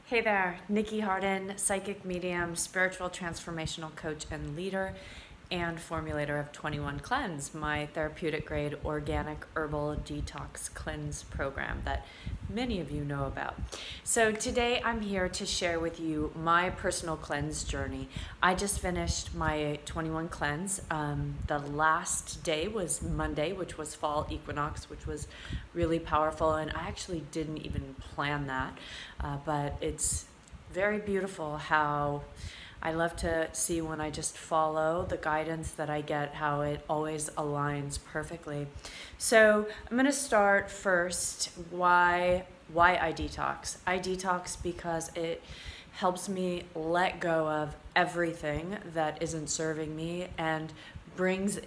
Hey there, Nikki Harden, psychic medium, spiritual transformational coach and leader, and formulator of 21 Cleanse, my therapeutic grade organic herbal detox cleanse program that many of you know about. So today I'm here to share with you my personal cleanse journey. I just finished my 21 Cleanse. The last day was Monday, which was fall equinox, which was really powerful, and I actually didn't even plan that, but it's very beautiful how I love to see when I just follow the guidance that I get, how it always aligns perfectly. So I'm going to start first why I detox. I detox because it helps me let go of everything that isn't serving me and brings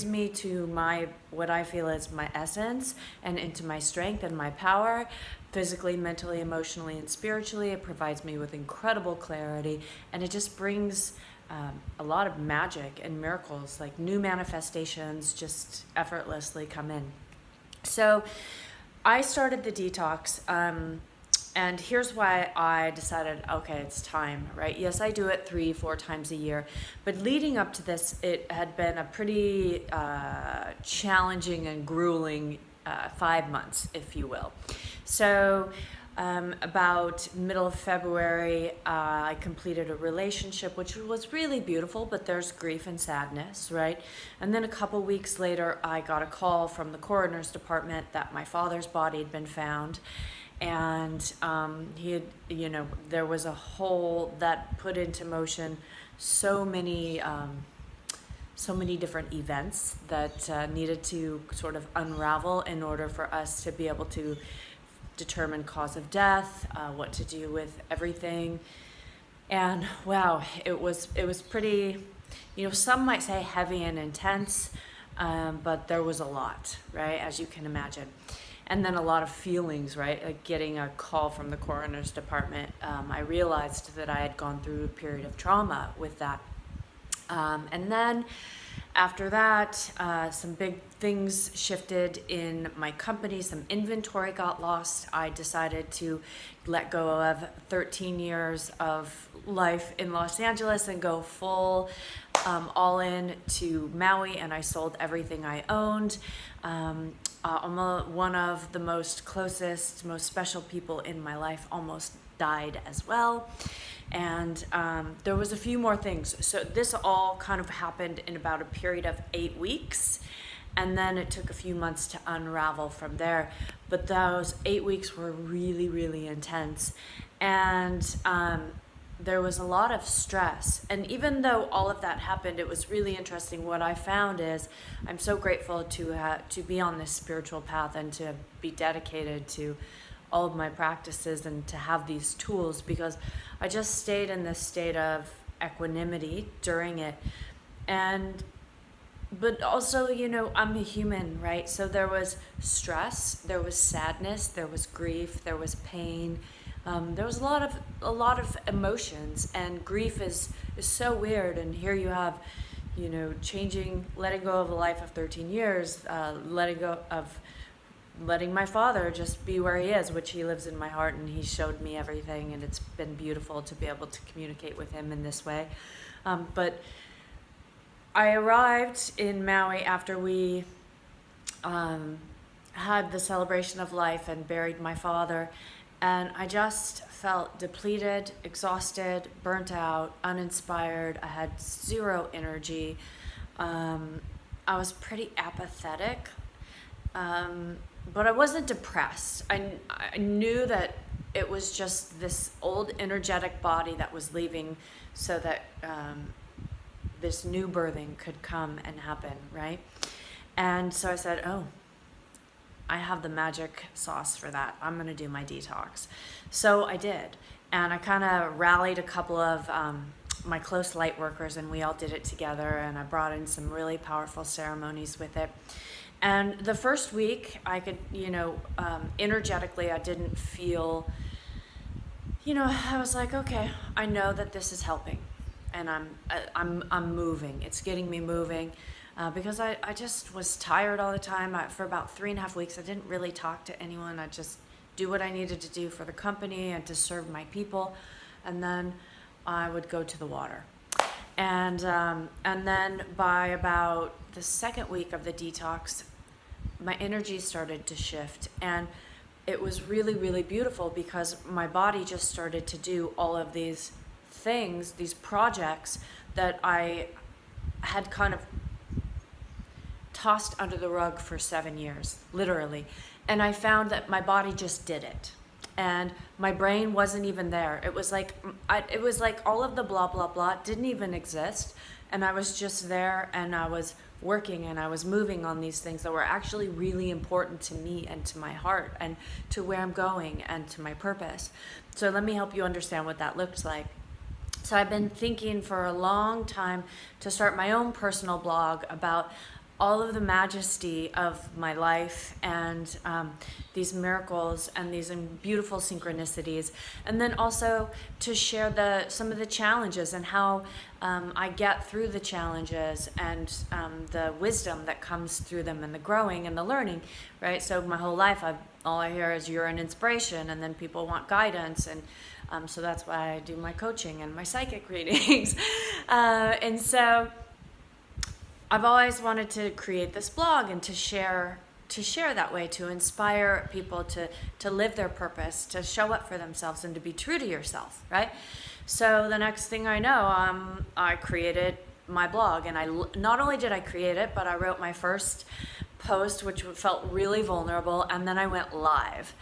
me to my what I feel is my essence and into my strength and my power, physically, mentally, emotionally, and spiritually. It provides me with incredible clarity, and it just brings a lot of magic and miracles, like new manifestations just effortlessly come in. So I started the detox, and here's why I decided, okay, it's time, right? Yes, I do it 3-4 times a year, but leading up to this, it had been a pretty challenging and grueling 5 months, if you will. So about middle of February, I completed a relationship, which was really beautiful, but there's grief and sadness, right? And then a couple weeks later, I got a call from the coroner's department that my father's body had been found. And he had, there was a whole that put into motion so many different events that needed to sort of unravel in order for us to be able to determine cause of death, what to do with everything. And wow, it was pretty, some might say heavy and intense, but there was a lot, right, as you can imagine. And then a lot of feelings, right? Like getting a call from the coroner's department, I realized that I had gone through a period of trauma with that. And then after that, some big things shifted in my company. Some inventory got lost. I decided to let go of 13 years of life in Los Angeles and go full all in to Maui, and I sold everything I owned. One of the most closest, most special people in my life almost died as well. And there was a few more things. So this all kind of happened in about a period of 8 weeks. And then it took a few months to unravel from there. But those 8 weeks were really, really intense. And there was a lot of stress. And even though all of that happened, it was really interesting. What I found is I'm so grateful to be on this spiritual path and to be dedicated to all of my practices and to have these tools, because I just stayed in this state of equanimity during it. But also, I'm a human, right? So there was stress, there was sadness, there was grief, there was pain. There was a lot of emotions, and grief is so weird. And here you have, letting go of a life of 13 years, letting my father just be where he is, which he lives in my heart, and he showed me everything, and it's been beautiful to be able to communicate with him in this way. But I arrived in Maui after we had the celebration of life and buried my father, and I just felt depleted, exhausted, burnt out, uninspired. I had zero energy. I was pretty apathetic, but I wasn't depressed. I knew that it was just this old energetic body that was leaving so that this new birthing could come and happen, right? And so I said, oh, I have the magic sauce for that. I'm going to do my detox. So I did. And I kind of rallied a couple of my close light workers, and we all did it together. And I brought in some really powerful ceremonies with it. And the first week, I could, energetically, I didn't feel, I was like, okay, I know that this is helping, and I'm moving. It's getting me moving. Because I just was tired all the time. For about 3.5 weeks, I didn't really talk to anyone. I just do what I needed to do for the company and to serve my people, and then I would go to the water. And then by about the second week of the detox, my energy started to shift, and it was really, really beautiful because my body just started to do all of these things, these projects that I had kind of tossed under the rug for 7 years, literally. And I found that my body just did it. And my brain wasn't even there. It was like all of the blah, blah, blah didn't even exist. And I was just there, and I was working, and I was moving on these things that were actually really important to me and to my heart and to where I'm going and to my purpose. So let me help you understand what that looks like. So I've been thinking for a long time to start my own personal blog about all of the majesty of my life and these miracles and these beautiful synchronicities, and then also to share some of the challenges and how I get through the challenges and the wisdom that comes through them and the growing and the learning, right? So my whole life, all I hear is you're an inspiration, and then people want guidance, and so that's why I do my coaching and my psychic readings. And so I've always wanted to create this blog and to share that way, to inspire people to live their purpose, to show up for themselves, and to be true to yourself, right? So the next thing I know, I created my blog, and not only did I create it, but I wrote my first post, which felt really vulnerable, and then I went live.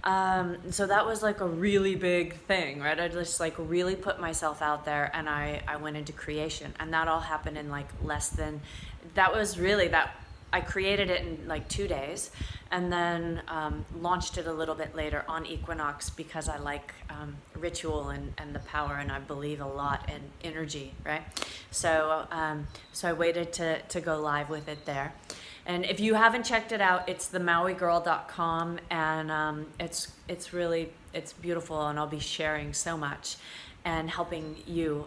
So that was like a really big thing, right? I just like really put myself out there, and I went into creation, and that all happened in like I created it in like 2 days, and then launched it a little bit later on equinox because I like ritual and the power, and I believe a lot in energy, right? So I waited to go live with it there. And if you haven't checked it out, it's themaui-girl.com, and it's beautiful, and I'll be sharing so much and helping you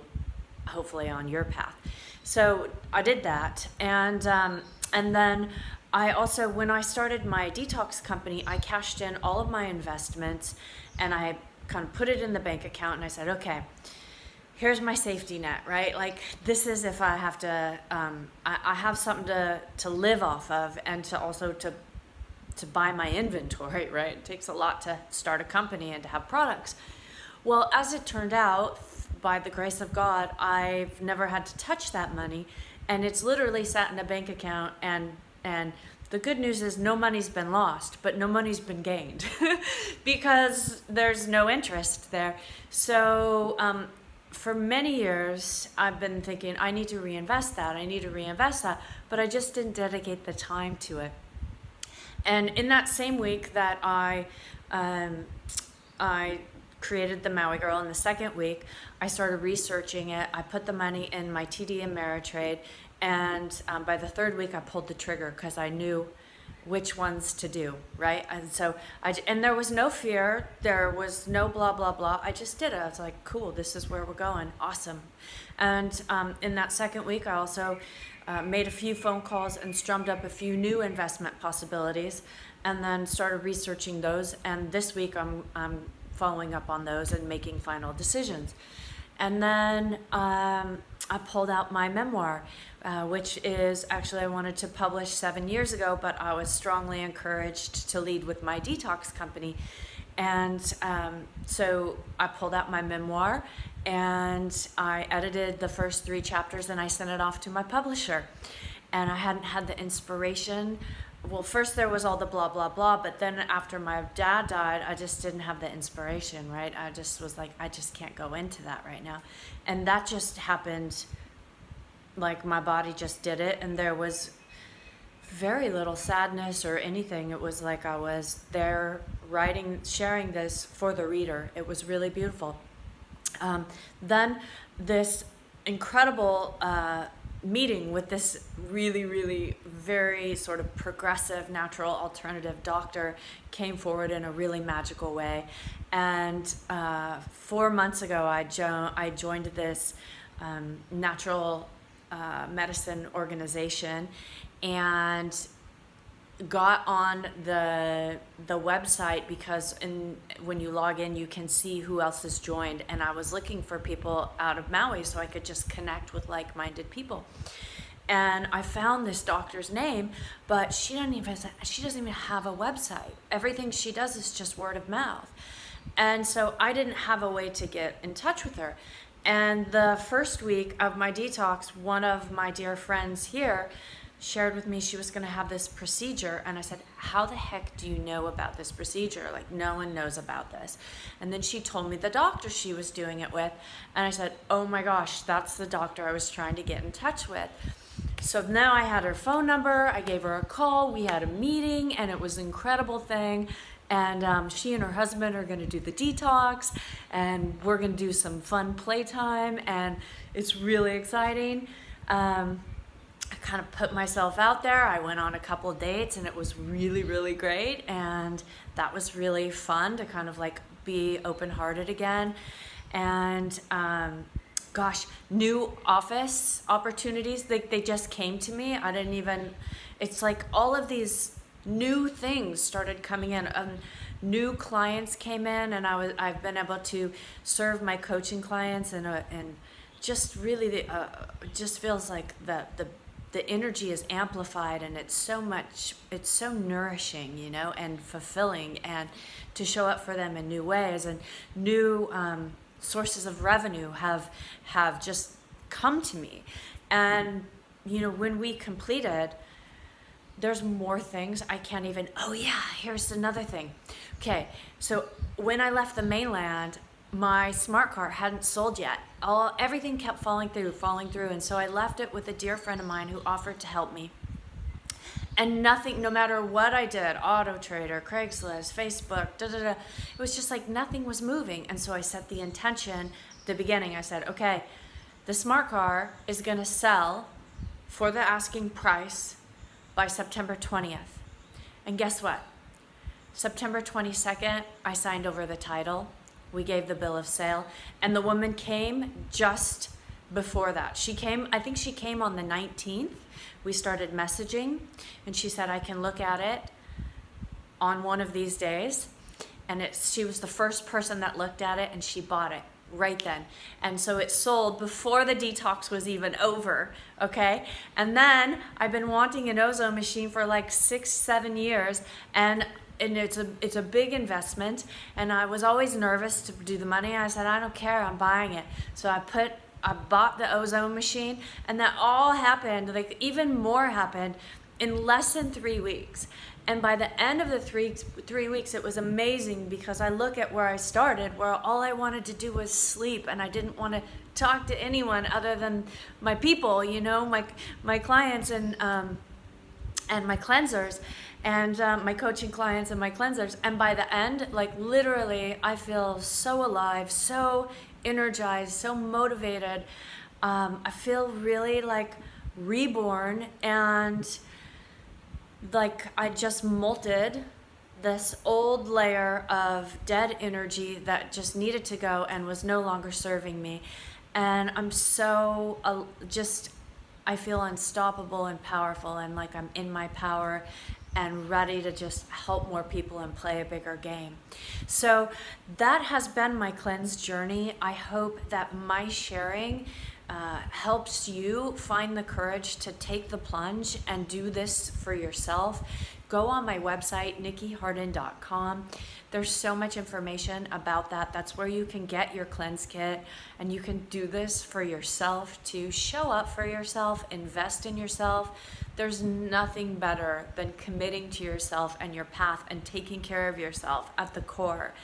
hopefully on your path. So I did that, and then I also, when I started my detox company, I cashed in all of my investments, and I kind of put it in the bank account, and I said, okay, here's my safety net, right? Like, this is if I have to, I have something to live off of, and to also to buy my inventory, right? It takes a lot to start a company and to have products. Well, as it turned out, by the grace of God, I've never had to touch that money, and it's literally sat in a bank account, and the good news is no money's been lost, but no money's been gained because there's no interest there. So, for many years, I've been thinking, I need to reinvest that, but I just didn't dedicate the time to it. And in that same week that I created the Maui Girl, in the second week, I started researching it. I put the money in my TD Ameritrade, and by the third week, I pulled the trigger because I knew which ones to do, right? And so and there was no fear, there was no blah, blah, blah. I just did it. I was like, cool, this is where we're going. Awesome. And in that second week, I also made a few phone calls and strummed up a few new investment possibilities, and then started researching those. And this week, I'm following up on those and making final decisions. And then I pulled out my memoir, which is actually I wanted to publish 7 years ago, but I was strongly encouraged to lead with my detox company. And so I pulled out my memoir, and I edited the first 3 chapters, and I sent it off to my publisher. And I hadn't had the inspiration. Well, first there was all the blah, blah, blah, but then after my dad died, I just didn't have the inspiration, right? I just was like, I just can't go into that right now. And that just happened, like my body just did it, and there was very little sadness or anything. It was like I was there writing, sharing this for the reader. It was really beautiful. Then this incredible meeting with this really, really very sort of progressive, natural, alternative doctor came forward in a really magical way. And 4 months ago, I joined this natural medicine organization, and got on the website because when you log in, you can see who else has joined. And I was looking for people out of Maui so I could just connect with like-minded people. And I found this doctor's name, but she doesn't even have a website. Everything she does is just word of mouth. And so I didn't have a way to get in touch with her. And the first week of my detox, one of my dear friends here shared with me she was going to have this procedure. And I said, how the heck do you know about this procedure? Like, no one knows about this. And then she told me the doctor she was doing it with. And I said, oh my gosh, that's the doctor I was trying to get in touch with. So now I had her phone number, I gave her a call, we had a meeting, and it was an incredible thing. And she and her husband are gonna do the detox, and we're gonna do some fun playtime, and it's really exciting. I kind of put myself out there. I went on a couple of dates, and it was really, really great. And that was really fun to kind of like be open-hearted again. And gosh, new office opportunities, they just came to me. It's like all of these new things started coming in. New clients came in, and I've been able to serve my coaching clients, and just really just feels like the energy is amplified, and it's so nourishing, and fulfilling, and to show up for them in new ways, and new sources of revenue have just come to me. And when we completed, there's more things I can't even, oh yeah, here's another thing. Okay, so when I left the mainland, my smart car hadn't sold yet. Everything kept falling through, and so I left it with a dear friend of mine who offered to help me. And nothing, no matter what I did, Auto Trader, Craigslist, Facebook, it was just like nothing was moving. And so I set the intention at the beginning. I said, okay, the smart car is gonna sell for the asking price by September 20th. And guess what? September 22nd, I signed over the title. We gave the bill of sale, and the woman came just before that. I think she came on the 19th. We started messaging, and she said, I can look at it on one of these days. And she was the first person that looked at it, and she bought it right then. And so it sold before the detox was even over, okay? And then I've been wanting an ozone machine for like 6-7 years, and it's a big investment, and I was always nervous to do the money. I said, I don't care, I'm buying it. So I bought the ozone machine, and that all happened, like even more happened in less than 3 weeks. And by the end of the three weeks, it was amazing, because I look at where I started, where all I wanted to do was sleep, and I didn't want to talk to anyone other than my people, my clients and my cleansers, and my coaching clients and my cleansers. And by the end, like literally, I feel so alive, so energized, so motivated. I feel really like reborn, and like I just molted this old layer of dead energy that just needed to go and was no longer serving me. And I'm so I feel unstoppable and powerful, and like I'm in my power and ready to just help more people and play a bigger game. So that has been my cleanse journey. I hope that my sharing helps you find the courage to take the plunge and do this for yourself. Go on my website, nikkiharden.com. There's so much information about that. That's where you can get your cleanse kit, and you can do this for yourself, to show up for yourself, invest in yourself. There's nothing better than committing to yourself and your path and taking care of yourself at the core.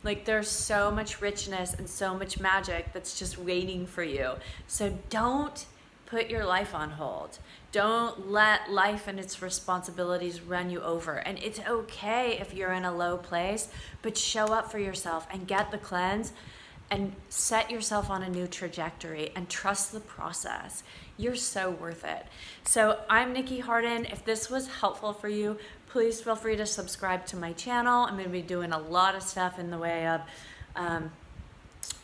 Like, there's so much richness and so much magic that's just waiting for you. So don't put your life on hold. Don't let life and its responsibilities run you over. And it's okay if you're in a low place, but show up for yourself and get the cleanse and set yourself on a new trajectory and trust the process. You're so worth it. So I'm Nikki Harden. If this was helpful for you, please feel free to subscribe to my channel. I'm going to be doing a lot of stuff in the way of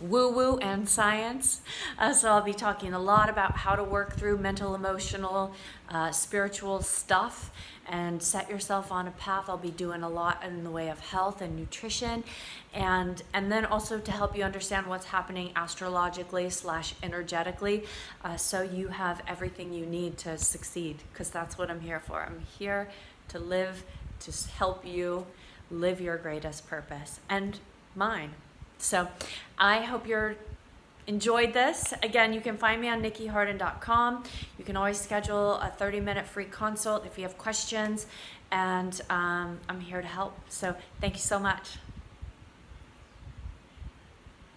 woo-woo and science. So I'll be talking a lot about how to work through mental, emotional, spiritual stuff and set yourself on a path. I'll be doing a lot in the way of health and nutrition, and then also to help you understand what's happening astrologically / energetically, so you have everything you need to succeed, because that's what I'm here for. I'm here to live, to help you live your greatest purpose and mine. So I hope you're enjoyed this. Again, you can find me on nikkiharden.com. You can always schedule a 30-minute free consult if you have questions, and I'm here to help. So thank you so much.